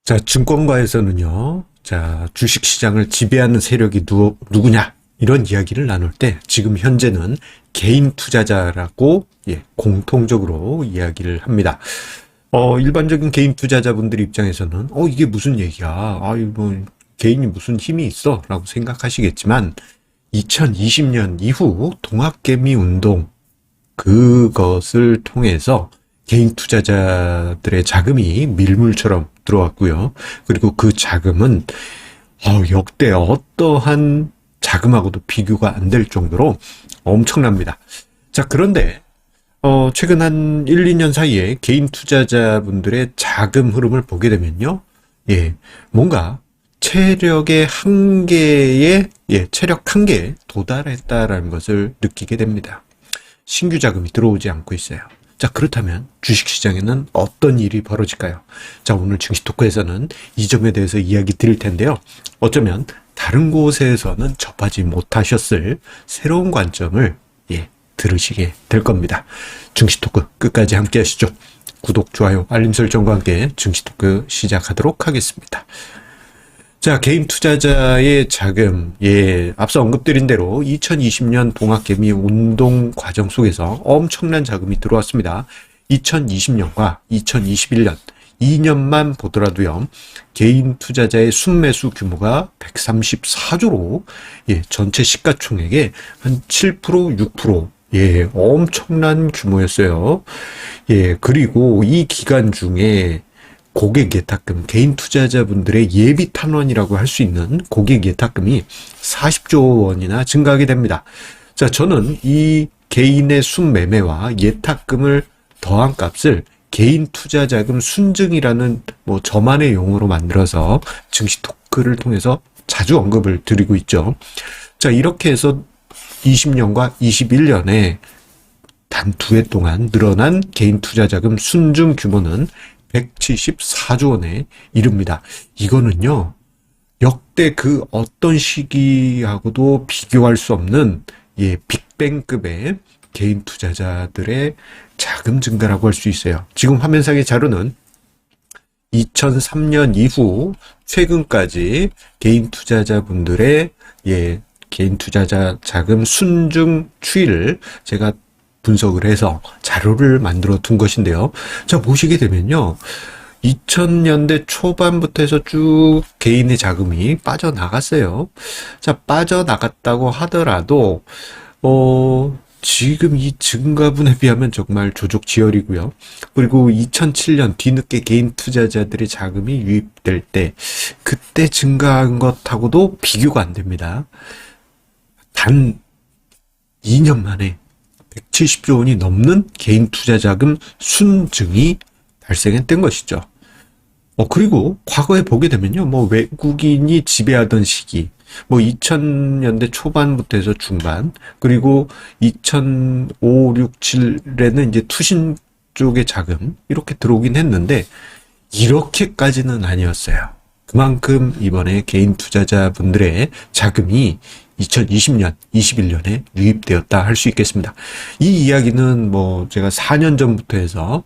자, 증권가에서는요, 자, 주식시장을 지배하는 세력이 누구냐? 이런 이야기를 나눌 때 지금 현재는 개인 투자자라고 공통적으로 이야기를 합니다. 일반적인 개인 투자자분들 입장에서는 이게 무슨 얘기야? 뭐 개인이 무슨 힘이 있어? 라고 생각하시겠지만 2020년 이후 동학개미 운동 그것을 통해서 개인 투자자들의 자금이 밀물처럼 들어왔고요. 그리고 그 자금은 역대 어떠한 자금하고도 비교가 안 될 정도로 엄청납니다. 자, 그런데 최근 한 1, 2년 사이에 개인 투자자분들의 자금 흐름을 보게 되면요. 뭔가 체력의 한계에 체력 한계에 도달했다라는 것을 느끼게 됩니다. 신규 자금이 들어오지 않고 있어요. 자, 그렇다면 주식시장에는 어떤 일이 벌어질까요? 자, 오늘 증시토크에서는 이 점에 대해서 이야기 드릴 텐데요. 어쩌면 다른 곳에서는 접하지 못하셨을 새로운 관점을 들으시게 될 겁니다. 증시토크 끝까지 함께 하시죠. 구독, 좋아요, 알림 설정과 함께 증시토크 시작하도록 하겠습니다. 자, 개인 투자자의 자금, 앞서 언급드린 대로 2020년 동학개미 운동 과정 속에서 엄청난 자금이 들어왔습니다. 2020년과 2021년, 2년만 보더라도요, 개인 투자자의 순매수 규모가 134조로, 전체 시가총액의 한 7%, 6%, 엄청난 규모였어요. 그리고 이 기간 중에 고객 예탁금, 개인 투자자분들의 예비 탄원이라고 할 수 있는 고객 예탁금이 40조 원이나 증가하게 됩니다. 자, 저는 이 개인의 순매매와 예탁금을 더한 값을 개인 투자자금 순증이라는 저만의 용어로 만들어서 증시 토크를 통해서 자주 언급을 드리고 있죠. 자, 이렇게 해서 20년과 21년에 단 2해 동안 늘어난 개인 투자자금 순증 규모는 174조 원에 이릅니다. 이거는요, 역대 그 어떤 시기하고도 비교할 수 없는 빅뱅급의 개인 투자자들의 자금 증가라고 할 수 있어요. 지금 화면상의 자료는 2003년 이후 최근까지 개인 투자자분들의 개인 투자자 자금 순증 추이를 제가 분석을 해서 자료를 만들어 둔 것인데요. 자, 보시게 되면요. 2000년대 초반부터 해서 쭉 개인의 자금이 빠져나갔어요. 자, 빠져나갔다고 하더라도, 지금 이 증가분에 비하면 정말 조족지혈이고요. 그리고 2007년 뒤늦게 개인 투자자들의 자금이 유입될 때, 그때 증가한 것하고도 비교가 안 됩니다. 단 2년 만에 170조 원이 넘는 개인 투자 자금 순증이 발생했던 것이죠. 그리고 과거에 보게 되면요, 외국인이 지배하던 시기, 2000년대 초반부터 해서 중반, 그리고 2005, 6, 7에는 이제 투신 쪽의 자금, 이렇게 들어오긴 했는데, 이렇게까지는 아니었어요. 그만큼 이번에 개인 투자자분들의 자금이 2020년, 21년에 유입되었다 할 수 있겠습니다. 이 이야기는 제가 4년 전부터 해서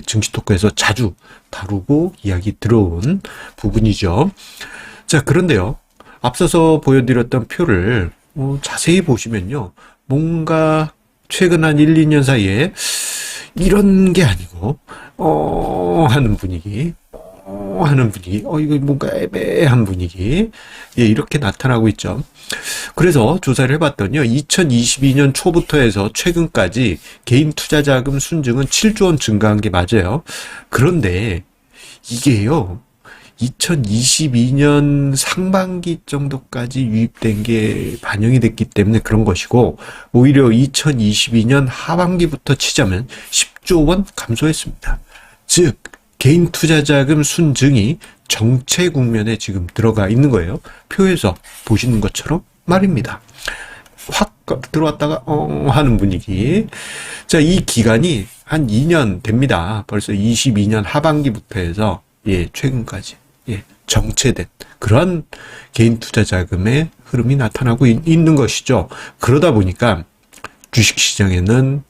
증시토크에서 자주 다루고 이야기 들어온 부분이죠. 자, 그런데요, 앞서서 보여드렸던 표를 자세히 보시면요, 뭔가 최근 한 1, 2년 사이에 이런 게 아니고 하는 분위기, 이거 뭔가 애매한 분위기, 이렇게 나타나고 있죠. 그래서 조사를 해봤더니요, 2022년 초부터 해서 최근까지 개인 투자자금 순증은 7조 원 증가한 게 맞아요. 그런데 이게요, 2022년 상반기 정도까지 유입된 게 반영이 됐기 때문에 그런 것이고, 오히려 2022년 하반기부터 치자면 10조 원 감소했습니다. 즉, 개인 투자자금 순증이 정체 국면에 지금 들어가 있는 거예요. 표에서 보시는 것처럼 말입니다. 확 들어왔다가 하는 분위기. 자, 이 기간이 한 2년 됩니다. 벌써 22년 하반기부터 해서 최근까지 정체된 그런 개인 투자자금의 흐름이 나타나고 있는 것이죠. 그러다 보니까 주식시장에는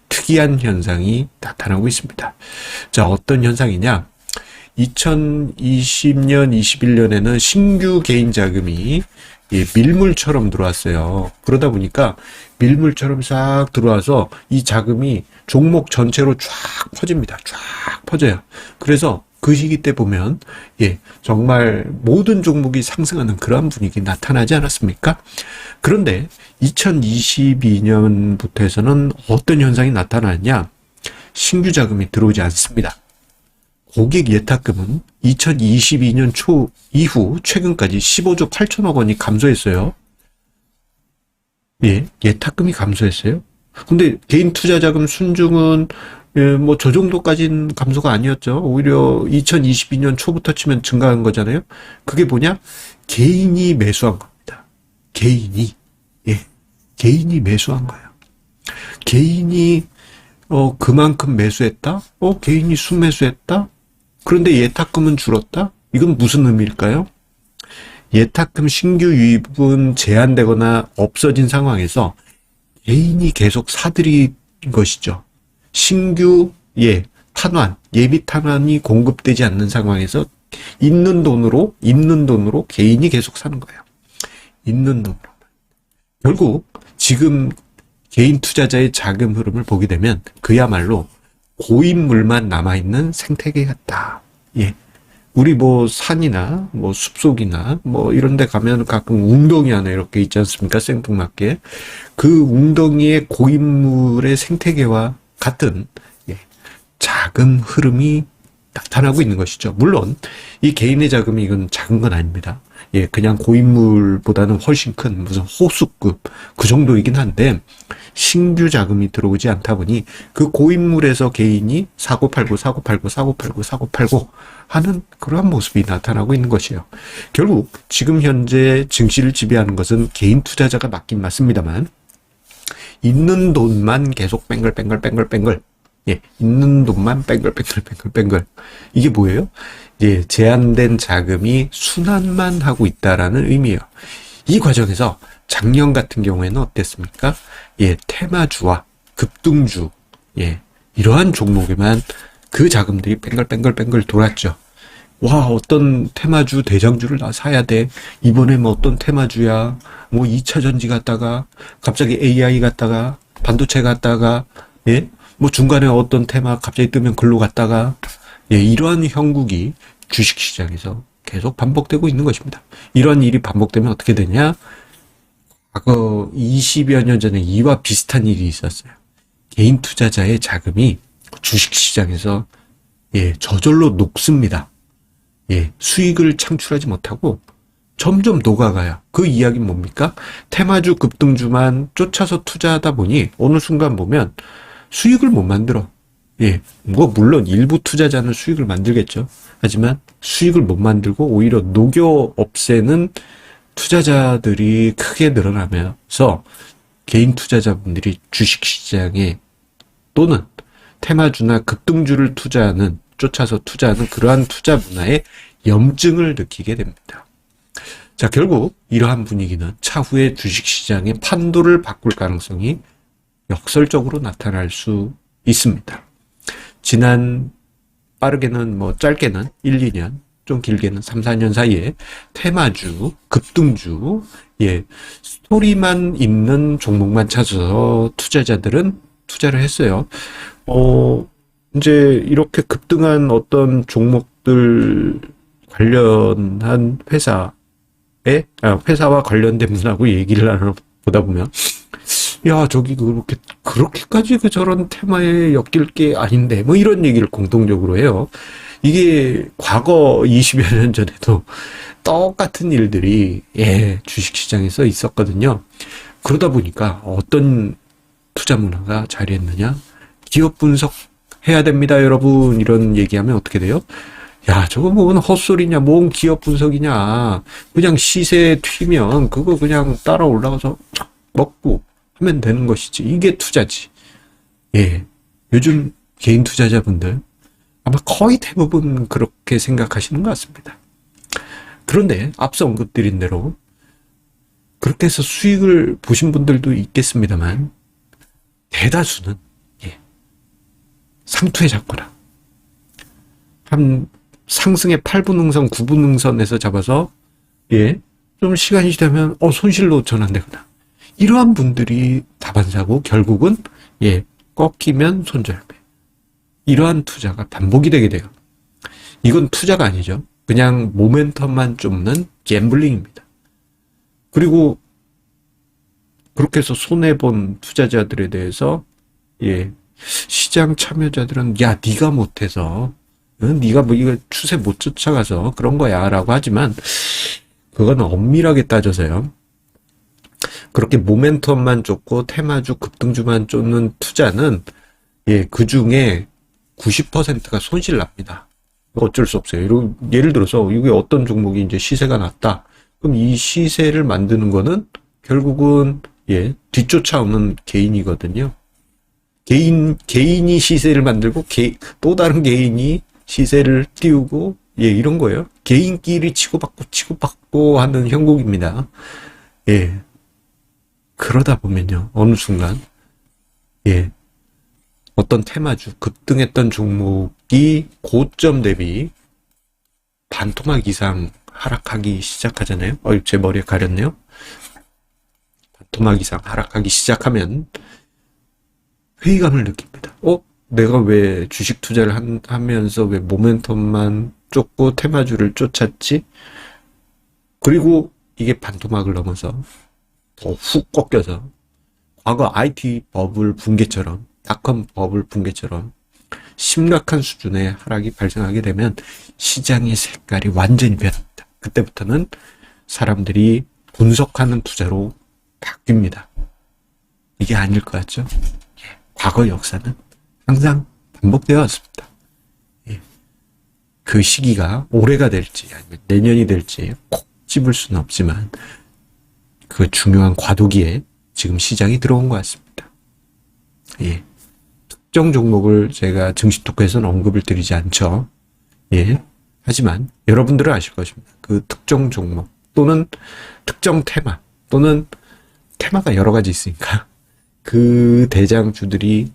특이한 현상이 나타나고 있습니다. 자, 어떤 현상이냐? 2020년, 21년에는 신규 개인 자금이 밀물처럼 들어왔어요. 그러다 보니까 밀물처럼 싹 들어와서 이 자금이 종목 전체로 쫙 퍼집니다. 쫙 퍼져요. 그래서 그 시기 때 보면 정말 모든 종목이 상승하는 그러한 분위기 나타나지 않았습니까? 그런데 2022년부터 해서는 어떤 현상이 나타나냐? 신규 자금이 들어오지 않습니다. 고객 예탁금은 2022년 초 이후 최근까지 15조 8천억 원이 감소했어요. 예탁금이 감소했어요. 근데 개인 투자 자금 순증은 뭐 저 정도까지는 감소가 아니었죠. 오히려 2022년 초부터 치면 증가한 거잖아요. 그게 뭐냐? 개인이 매수한 겁니다. 개인이 매수한 거예요. 개인이 그만큼 매수했다? 개인이 순매수했다? 그런데 예탁금은 줄었다? 이건 무슨 의미일까요? 예탁금 신규 유입은 제한되거나 없어진 상황에서 개인이 계속 사들인 것이죠. 신규 탄환, 예비 탄환이 공급되지 않는 상황에서 있는 돈으로 개인이 계속 사는 거예요. 있는 돈으로. 결국 지금 개인 투자자의 자금 흐름을 보게 되면 그야말로 고인물만 남아있는 생태계 같다. 우리 뭐 산이나 뭐 숲속이나 뭐 이런 데 가면 가끔 웅덩이 하나 이렇게 있지 않습니까? 생뚱맞게. 그 웅덩이의 고인물의 생태계와 같은 자금 흐름이 나타나고 있는 것이죠. 물론 이 개인의 자금이 이건 작은 건 아닙니다. 그냥 고인물보다는 훨씬 큰 무슨 호수급 그 정도이긴 한데 신규 자금이 들어오지 않다 보니 그 고인물에서 개인이 사고 팔고 하는 그러한 모습이 나타나고 있는 것이에요. 결국 지금 현재 증시를 지배하는 것은 개인 투자자가 맞긴 맞습니다만 있는 돈만 계속 뱅글뱅글 있는 돈만 뱅글뱅글 이게 뭐예요? 제한된 자금이 순환만 하고 있다라는 의미예요. 이 과정에서 작년 같은 경우에는 어땠습니까? 테마주와 급등주, 이러한 종목에만 그 자금들이 뱅글뱅글 돌았죠. 와, 어떤 테마주, 대장주를 나 사야 돼. 이번에 뭐 어떤 테마주야. 뭐 2차 전지 갔다가, 갑자기 AI 갔다가, 반도체 갔다가, 뭐 중간에 어떤 테마 갑자기 뜨면 글로 갔다가, 이러한 형국이 주식시장에서 계속 반복되고 있는 것입니다. 이러한 일이 반복되면 어떻게 되냐? 과거 20여 년 전에 이와 비슷한 일이 있었어요. 개인 투자자의 자금이 주식시장에서 저절로 녹습니다. 수익을 창출하지 못하고 점점 녹아가요. 그 이야기는 뭡니까? 테마주 급등주만 쫓아서 투자하다 보니 어느 순간 보면 수익을 못 만들어. 뭐 물론 일부 투자자는 수익을 만들겠죠. 하지만 수익을 못 만들고 오히려 녹여 없애는 투자자들이 크게 늘어나면서 개인 투자자분들이 주식시장에 또는 테마주나 급등주를 쫓아서 투자하는 그러한 투자 문화에 염증을 느끼게 됩니다. 자, 결국 이러한 분위기는 차후에 주식시장의 판도를 바꿀 가능성이 역설적으로 나타날 수 있습니다. 빠르게는 짧게는 1, 2년, 좀 길게는 3, 4년 사이에 테마주, 급등주, 스토리만 있는 종목만 찾아서 투자자들은 투자를 했어요. 이제 이렇게 급등한 어떤 종목들 관련한 회사와 관련된 분하고 얘기를 나눠보다 보면, 야, 저기 그렇게까지 저런 테마에 엮일 게 아닌데, 뭐 이런 얘기를 공통적으로 해요. 이게 과거 20여 년 전에도 똑같은 일들이, 주식시장에서 있었거든요. 그러다 보니까 어떤 투자 문화가 자리했느냐? 기업 분석해야 됩니다, 여러분. 이런 얘기하면 어떻게 돼요? 야, 저거 뭔 헛소리냐, 뭔 기업 분석이냐. 그냥 시세 튀면 그거 그냥 따라 올라가서 먹고 하면 되는 것이지. 이게 투자지. 요즘 개인 투자자분들 아마 거의 대부분 그렇게 생각하시는 것 같습니다. 그런데 앞서 언급드린 대로 그렇게 해서 수익을 보신 분들도 있겠습니다만 대다수는 상투에 잡거나 한 상승의 8분응선, 9분응선에서 잡아서 예, 좀 시간이 지나면 손실로 전환되거나 이러한 분들이 다반사고 결국은 예, 꺾이면 손절매. 이러한 투자가 반복이 되게 돼요. 이건 투자가 아니죠. 그냥 모멘텀만 쫓는 갬블링입니다. 그리고 그렇게 해서 손해본 투자자들에 대해서 예, 시장 참여자들은 야 네가 못해서 네가 뭐 이거 추세 못 쫓아가서 그런 거야 라고 하지만 그건 엄밀하게 따져서요. 그렇게 모멘텀만 쫓고 테마주 급등주만 쫓는 투자는 예, 그 중에 90%가 손실 납니다. 어쩔 수 없어요. 예를 들어서 이게 어떤 종목이 이제 시세가 낮다. 그럼 이 시세를 만드는 결국은 예, 뒤쫓아오는 개인이거든요. 개인이 시세를 만들고 또 다른 개인이 시세를 띄우고 예, 이런 거예요. 개인끼리 치고받고 하는 형국입니다. 예. 그러다 보면요. 어느 순간 예. 어떤 테마주 급등했던 종목이 고점 대비 반토막 이상 하락하기 시작하잖아요. 제 머리에 가렸네요. 반토막 이상 하락하기 시작하면 회의감을 느낍니다. 내가 왜 주식 투자를 하면서 왜 모멘텀만 쫓고 테마주를 쫓았지? 그리고 이게 반토막을 넘어서 더 훅 꺾여서 과거 IT 버블 붕괴처럼 닷컴 버블 붕괴처럼 심각한 수준의 하락이 발생하게 되면 시장의 색깔이 완전히 변합니다. 그때부터는 사람들이 분석하는 투자로 바뀝니다. 이게 아닐 것 같죠? 예, 과거 역사는 항상 반복되어 왔습니다. 예, 그 시기가 올해가 될지 아니면 내년이 될지 콕 집을 수는 없지만 그 중요한 과도기에 지금 시장이 들어온 것 같습니다. 예. 특정 종목을 제가 증시 토크에서는 언급을 드리지 않죠. 예. 하지만 여러분들은 아실 것입니다. 그 특정 종목 또는 특정 테마 또는 테마가 여러 가지 있으니까 그 대장주들이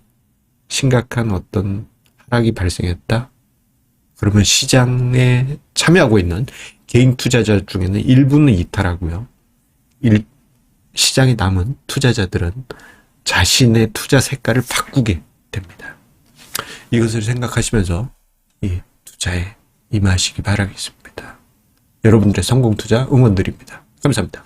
심각한 어떤 하락이 발생했다. 그러면 시장에 참여하고 있는 개인 투자자 중에는 일부는 이탈하고요. 시장에 남은 투자자들은 자신의 투자 색깔을 바꾸게 됩니다. 이것을 생각하시면서 이 투자에 임하시기 바라겠습니다. 여러분들의 성공 투자 응원드립니다. 감사합니다.